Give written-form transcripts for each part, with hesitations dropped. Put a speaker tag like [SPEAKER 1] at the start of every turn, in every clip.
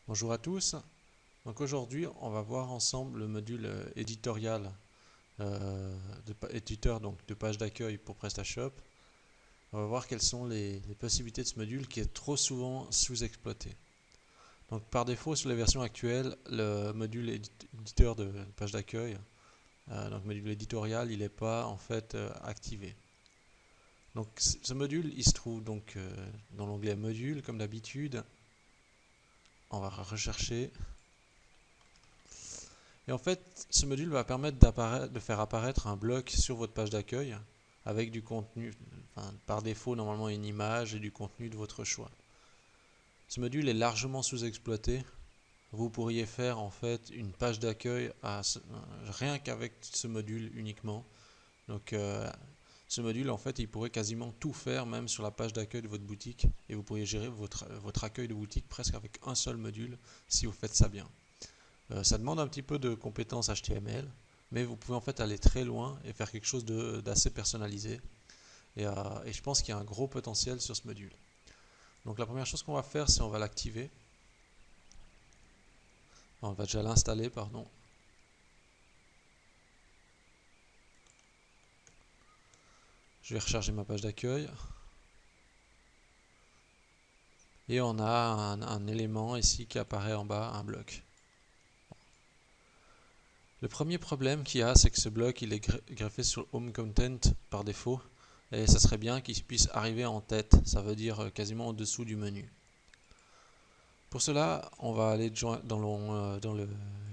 [SPEAKER 1] Bonjour à tous. Donc aujourd'hui, on va voir ensemble le module éditorial, éditeur donc de page d'accueil pour PrestaShop. On va voir quelles sont les possibilités de ce module qui est trop souvent sous-exploité. Donc par défaut sur les versions actuelles, le module éditeur de page d'accueil, donc module éditorial, il n'est pas en fait activé. Donc ce module, il se trouve donc dans l'onglet module comme d'habitude. On va rechercher. Et en fait, ce module va permettre de faire apparaître un bloc sur votre page d'accueil avec du contenu, enfin, par défaut normalement une image et du contenu de votre choix. Ce module est largement sous-exploité. Vous pourriez faire en fait une page d'accueil rien qu'avec ce module uniquement. Donc ce module en fait il pourrait quasiment tout faire même sur la page d'accueil de votre boutique et vous pourriez gérer votre accueil de boutique presque avec un seul module si vous faites ça bien. Ça demande un petit peu de compétences HTML, mais vous pouvez en fait aller très loin et faire quelque chose d'assez personnalisé. Et je pense qu'il y a un gros potentiel sur ce module. Donc la première chose qu'on va faire, c'est on va l'activer. On va déjà l'installer, pardon. Je vais recharger ma page d'accueil. Et on a un élément ici qui apparaît en bas, un bloc. Le premier problème qu'il y a, c'est que ce bloc il est greffé sur Home Content par défaut. Et ça serait bien qu'il puisse arriver en tête, ça veut dire quasiment en dessous du menu. Pour cela, on va aller dans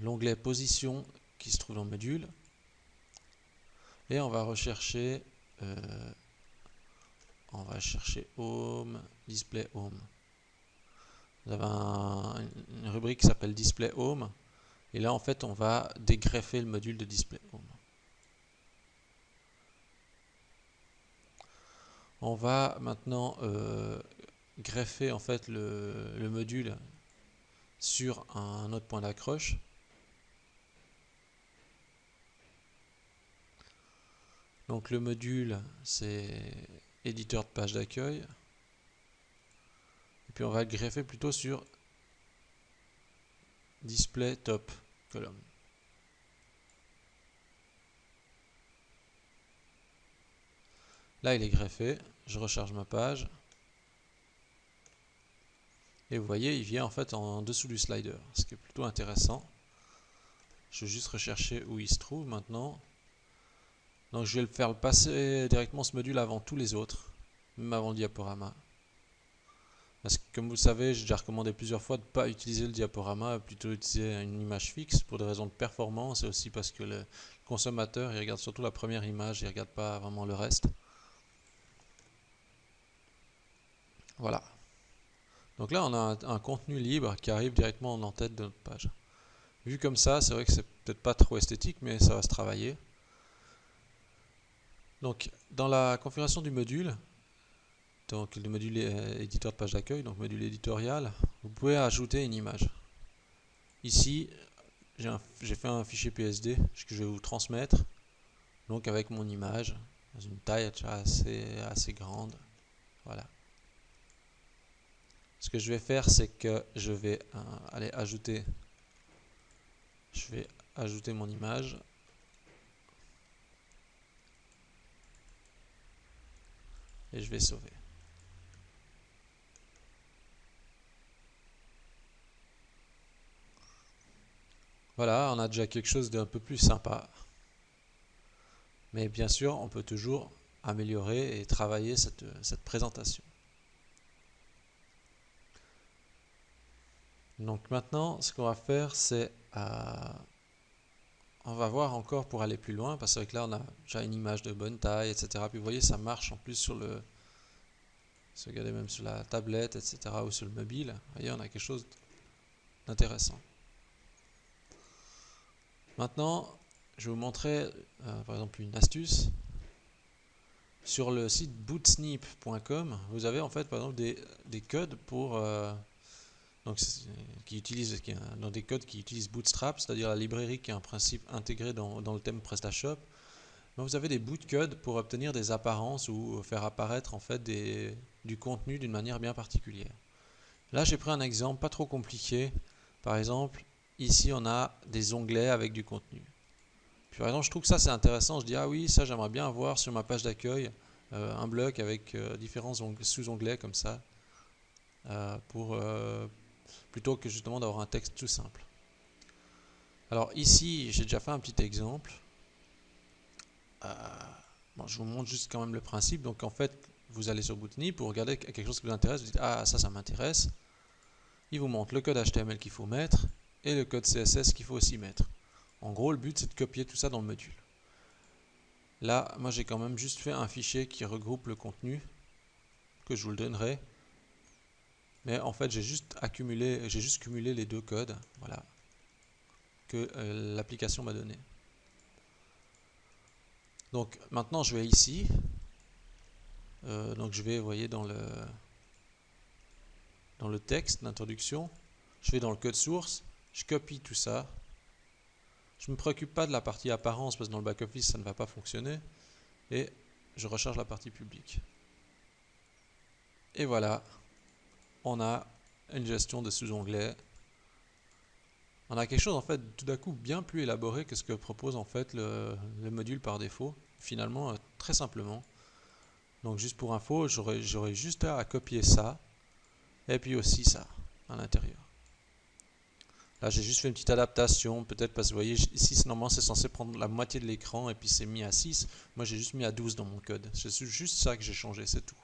[SPEAKER 1] l'onglet Position qui se trouve dans le module. Et on va rechercher Home, Display Home. Vous avez une rubrique qui s'appelle Display Home. Et là, en fait, on va dégreffer le module de Display Home. On va maintenant greffer en fait le module sur un autre point d'accroche. Donc le module, c'est éditeur de page d'accueil. Et puis on va le greffer plutôt sur Display Top Column. Là, il est greffé. Je recharge ma page. Et vous voyez, il vient en fait en dessous du slider, ce qui est plutôt intéressant. Je vais juste rechercher où il se trouve maintenant. Donc je vais le faire passer directement ce module avant tous les autres, même avant le diaporama. Parce que comme vous le savez, j'ai déjà recommandé plusieurs fois de ne pas utiliser le diaporama, plutôt utiliser une image fixe pour des raisons de performance et aussi parce que le consommateur il regarde surtout la première image, il ne regarde pas vraiment le reste. Voilà. Donc là, on a un contenu libre qui arrive directement en tête de notre page. Vu comme ça, c'est vrai que c'est peut-être pas trop esthétique, mais ça va se travailler. Donc, dans la configuration du module, donc le module éditeur de page d'accueil, donc module éditorial, vous pouvez ajouter une image. Ici, j'ai fait un fichier PSD que je vais vous transmettre, donc avec mon image, dans une taille assez grande. Voilà. Ce que je vais faire, c'est que je vais aller ajouter mon image. Et je vais sauver. Voilà, on a déjà quelque chose d'un peu plus sympa. Mais bien sûr, on peut toujours améliorer et travailler cette présentation. Donc maintenant, ce qu'on va faire, c'est on va voir encore pour aller plus loin, parce que là, on a déjà une image de bonne taille, etc. Puis vous voyez, ça marche en plus sur regardez même sur la tablette, etc. ou sur le mobile. Vous voyez, on a quelque chose d'intéressant. Maintenant, je vais vous montrer par exemple une astuce. Sur le site bootsnip.com, vous avez en fait par exemple des codes pour des codes qui utilisent Bootstrap, c'est-à-dire la librairie qui est un principe intégré dans le thème PrestaShop. Donc vous avez des bootcodes pour obtenir des apparences ou faire apparaître en fait du contenu d'une manière bien particulière. Là, j'ai pris un exemple pas trop compliqué Par exemple, ici on a des onglets avec du contenu. Puis par exemple, je trouve que ça c'est intéressant. Je dis ah oui, ça j'aimerais bien avoir sur ma page d'accueil un bloc avec différents sous-onglets comme ça, pour plutôt que justement d'avoir un texte tout simple. Alors ici, j'ai déjà fait un petit exemple. Bon, je vous montre juste quand même le principe. Donc en fait, vous allez sur Bootnip pour regarder quelque chose qui vous intéresse. Vous dites ah ça m'intéresse. Il vous montre le code HTML qu'il faut mettre et le code CSS qu'il faut aussi mettre. En gros, le but c'est de copier tout ça dans le module. Là, moi j'ai quand même juste fait un fichier qui regroupe le contenu, que je vous le donnerai. Mais en fait, j'ai juste cumulé les deux codes, voilà, que l'application m'a donné. Donc maintenant, je vais ici. Donc je vais, vous voyez, dans le texte d'introduction, je vais dans le code source, je copie tout ça. Je ne me préoccupe pas de la partie apparence parce que dans le back-office ça ne va pas fonctionner. Et je recharge la partie publique. Et voilà, on a une gestion de sous-onglets. On a quelque chose en fait tout d'un coup bien plus élaboré que ce que propose en fait le module par défaut. Finalement, très simplement. Donc juste pour info, j'aurais juste à copier ça et puis aussi ça à l'intérieur. Là j'ai juste fait une petite adaptation, peut-être parce que vous voyez ici normalement c'est censé prendre la moitié de l'écran et puis c'est mis à 6. Moi j'ai juste mis à 12 dans mon code. C'est juste ça que j'ai changé, c'est tout.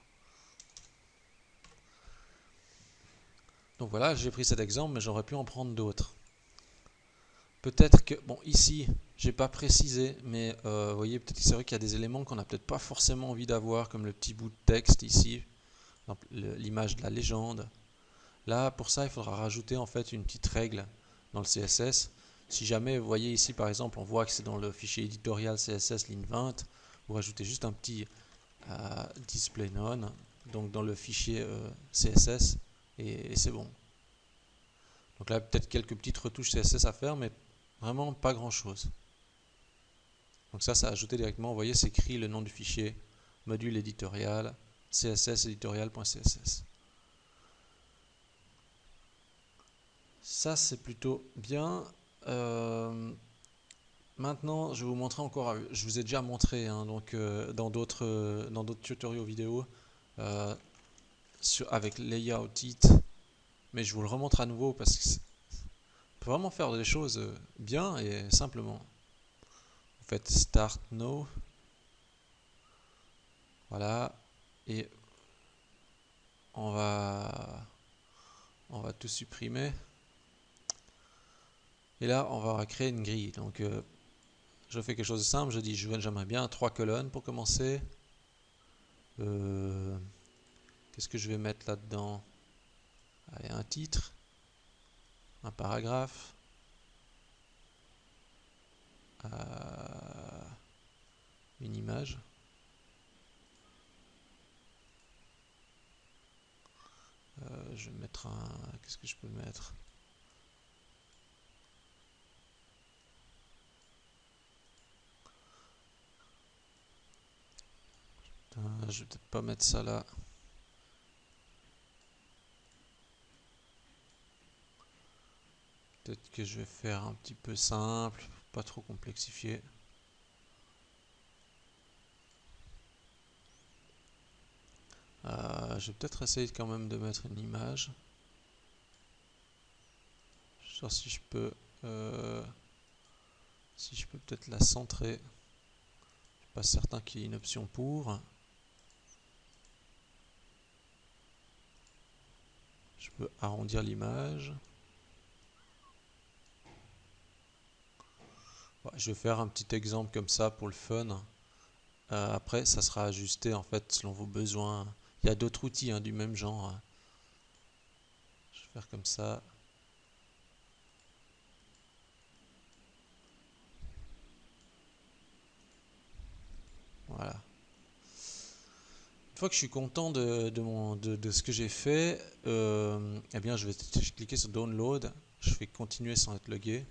[SPEAKER 1] Donc voilà, j'ai pris cet exemple, mais j'aurais pu en prendre d'autres. Peut-être que, bon ici, j'ai pas précisé, mais vous voyez, peut-être que c'est vrai qu'il y a des éléments qu'on n'a peut-être pas forcément envie d'avoir, comme le petit bout de texte ici, l'image de la légende. Là, pour ça, il faudra rajouter en fait une petite règle dans le CSS. Si jamais, vous voyez ici par exemple, on voit que c'est dans le fichier éditorial CSS ligne 20, vous rajoutez juste un petit display none, donc dans le fichier CSS, et c'est bon. Donc là, peut-être quelques petites retouches CSS à faire, mais vraiment pas grand chose. Donc ça a ajouté directement, vous voyez, c'est écrit le nom du fichier, module éditorial, css editorial.css. Ça c'est plutôt bien. Maintenant, je vais vous montrer encore, je vous ai déjà montré hein, donc, dans d'autres tutoriaux vidéo avec layout it, mais je vous le remontre à nouveau parce que on peut vraiment faire des choses bien et simplement. Vous faites Start Now. Voilà. Et on va tout supprimer. Et là, on va créer une grille. Donc, je fais quelque chose de simple. Je dis, j'aimerais bien 3 colonnes pour commencer. Qu'est-ce que je vais mettre là-dedans? Allez, un titre, un paragraphe, une image. Je vais mettre qu'est-ce que je peux mettre? Je vais peut-être pas mettre ça là. Peut-être que je vais faire un petit peu simple, pas trop complexifié. Je vais peut-être essayer quand même de mettre une image. Genre si je peux peut-être la centrer. Je suis pas certain qu'il y ait une option pour. Je peux arrondir l'image. Ouais, je vais faire un petit exemple comme ça pour le fun. Après, ça sera ajusté en fait selon vos besoins. Il y a d'autres outils hein, du même genre. Je vais faire comme ça. Voilà. Une fois que je suis content de ce que j'ai fait, eh bien je vais cliquer sur Download. Je vais continuer sans être logué.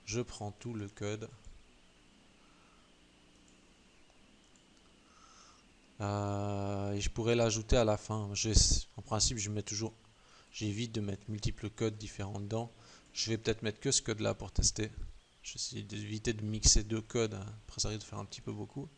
[SPEAKER 1] Je prends tout le code. Et je pourrais l'ajouter à la fin. En principe, j'évite de mettre multiples codes différents dedans. Je vais peut-être mettre que ce code là pour tester. Je vais essayer d'éviter de mixer deux codes, après ça risque de faire un petit peu beaucoup.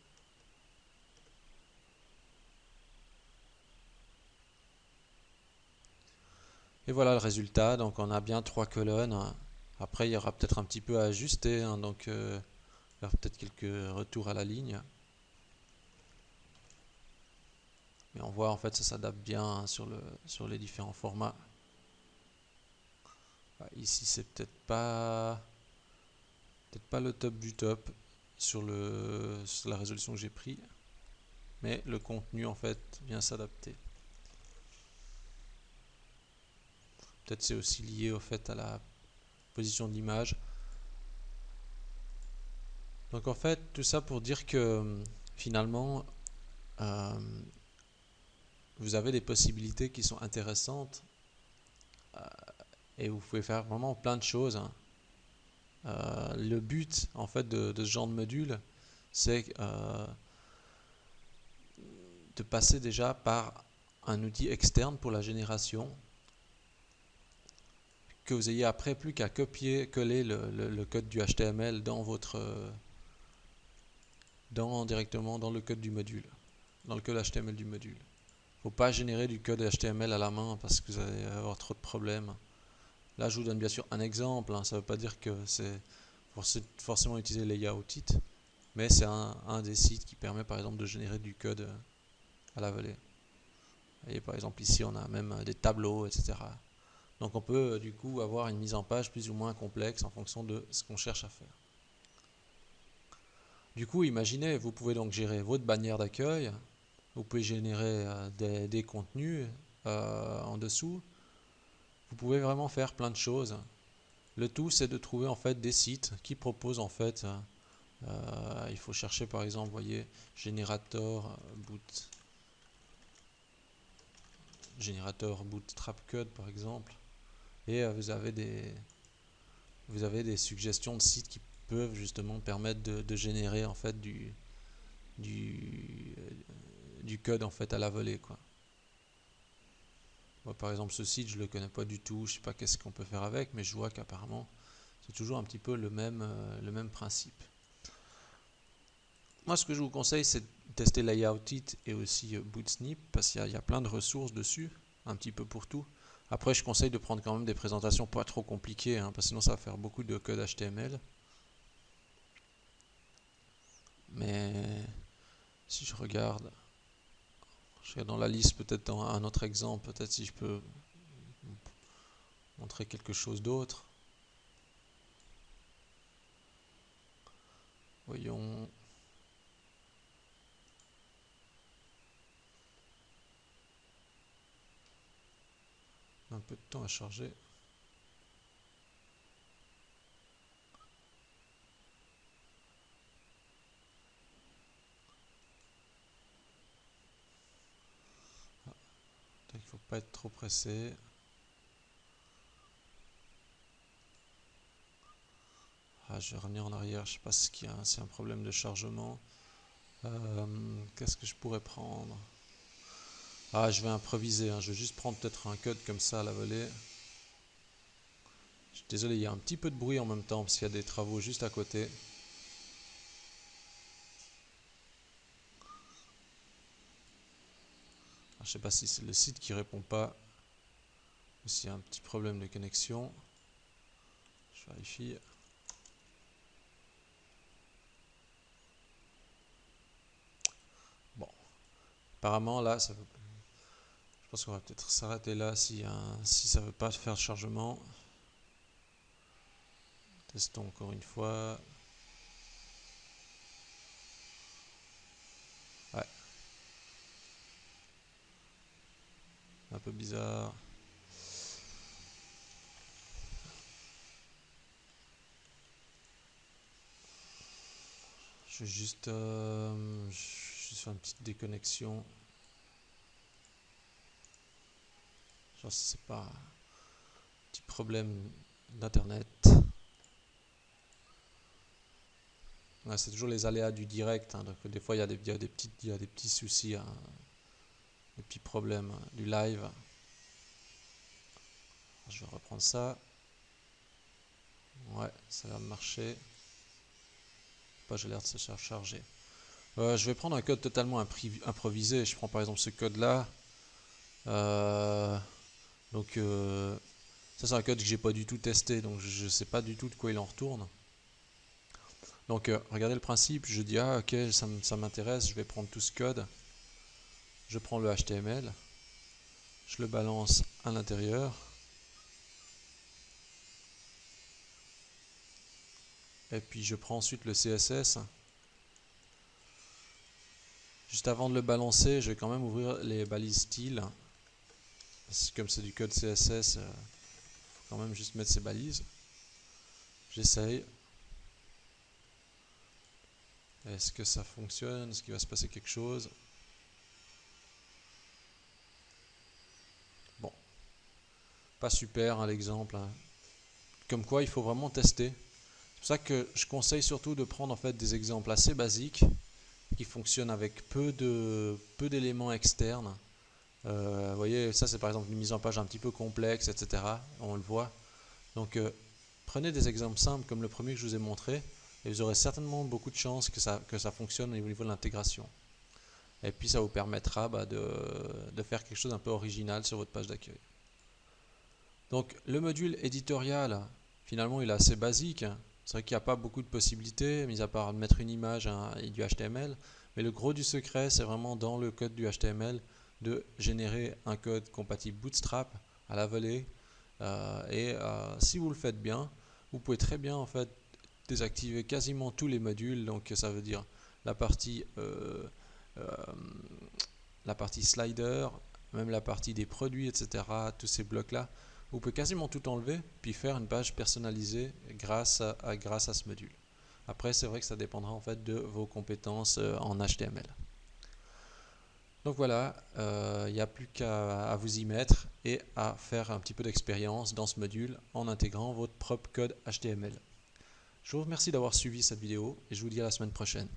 [SPEAKER 1] Et voilà le résultat, donc on a bien 3 colonnes. Après il y aura peut-être un petit peu à ajuster, donc faire peut-être quelques retours à la ligne. Mais on voit en fait ça s'adapte bien sur les différents formats. Ici c'est peut-être pas le top du top sur la résolution que j'ai pris, mais le contenu en fait vient s'adapter. Peut-être c'est aussi lié au fait à la position de l'image. Donc en fait tout ça pour dire que finalement vous avez des possibilités qui sont intéressantes et vous pouvez faire vraiment plein de choses. Le but en fait de ce genre de module, c'est de passer déjà par un outil externe pour la génération, que vous ayez après plus qu'à copier-coller le code du HTML directement dans le code du module, dans le code HTML du module. Il ne faut pas générer du code HTML à la main parce que vous allez avoir trop de problèmes. Là, je vous donne bien sûr un exemple, ça ne veut pas dire que c'est forcément utiliser Layoutit, mais c'est un des sites qui permet par exemple de générer du code à la volée. Et par exemple ici on a même des tableaux, etc. Donc on peut du coup avoir une mise en page plus ou moins complexe en fonction de ce qu'on cherche à faire. Du coup, imaginez, vous pouvez donc gérer votre bannière d'accueil, vous pouvez générer des contenus en dessous, vous pouvez vraiment faire plein de choses. Le tout, c'est de trouver en fait des sites qui proposent en fait, il faut chercher par exemple, vous voyez, générateur bootstrap code par exemple, et vous avez des suggestions de sites qui peuvent justement permettre de générer en fait du code en fait à la volée, quoi. Moi, par exemple, ce site je le connais pas du tout, je sais pas qu'est-ce qu'on peut faire avec, mais je vois qu'apparemment c'est toujours un petit peu le même principe. Moi, ce que je vous conseille, c'est de tester Layoutit et aussi Bootsnip, parce qu'il y a plein de ressources dessus, un petit peu pour tout. Après, je conseille de prendre quand même des présentations pas trop compliquées, parce que sinon ça va faire beaucoup de code HTML. Mais si je regarde dans la liste, peut-être dans un autre exemple, peut-être si je peux montrer quelque chose d'autre. Voyons. Un peu de temps à charger. Il ne faut pas être trop pressé. Je vais revenir en arrière, je sais pas ce qu'il y a, c'est un problème de chargement. Qu'est-ce que je pourrais prendre? Je vais improviser, je vais juste prendre peut-être un code comme ça à la volée. Je suis désolé, il y a un petit peu de bruit en même temps parce qu'il y a des travaux juste à côté. Je sais pas si c'est le site qui répond pas ou s'il y a un petit problème de connexion. Je vérifie. Bon, apparemment là, je pense qu'on va peut-être s'arrêter là si ça ne veut pas faire le chargement. Testons encore une fois. Ouais. Un peu bizarre. Je vais juste faire une petite déconnexion. Genre si c'est pas un petit problème d'internet. Ouais, c'est toujours les aléas du direct, donc des fois il y a des petits soucis, des petits problèmes du live. Je vais reprendre ça. Ouais, ça a l'air de marcher. Page a l'air de se charger. Je vais prendre un code totalement improvisé. Je prends par exemple ce code-là. Donc ça c'est un code que j'ai pas du tout testé, donc je sais pas du tout de quoi il en retourne. Donc regardez le principe, je dis ah ok ça m'intéresse, je vais prendre tout ce code, je prends le HTML, je le balance à l'intérieur, et puis je prends ensuite le CSS. Juste avant de le balancer, je vais quand même ouvrir les balises style. Comme c'est du code CSS, il faut quand même juste mettre ces balises. J'essaye. Est-ce que ça fonctionne? Est-ce qu'il va se passer quelque chose? Bon, pas super hein, l'exemple. Hein. Comme quoi, il faut vraiment tester. C'est pour ça que je conseille surtout de prendre en fait des exemples assez basiques qui fonctionnent avec peu d'éléments externes. Vous voyez, ça c'est par exemple une mise en page un petit peu complexe, etc. On le voit. Donc prenez des exemples simples comme le premier que je vous ai montré et vous aurez certainement beaucoup de chances que ça fonctionne au niveau de l'intégration. Et puis ça vous permettra de faire quelque chose d'un peu original sur votre page d'accueil. Donc le module éditorial, finalement il est assez basique. C'est vrai qu'il n'y a pas beaucoup de possibilités, mis à part de mettre une image et du HTML. Mais le gros du secret, c'est vraiment dans le code du HTML de générer un code compatible Bootstrap à la volée. Si vous le faites bien, vous pouvez très bien en fait désactiver quasiment tous les modules. Donc ça veut dire la partie slider, même la partie des produits, etc. Tous ces blocs-là, vous pouvez quasiment tout enlever, puis faire une page personnalisée grâce à ce module. Après, c'est vrai que ça dépendra en fait de vos compétences en HTML. Donc voilà, il n'y a plus qu'à vous y mettre et à faire un petit peu d'expérience dans ce module en intégrant votre propre code HTML. Je vous remercie d'avoir suivi cette vidéo et je vous dis à la semaine prochaine.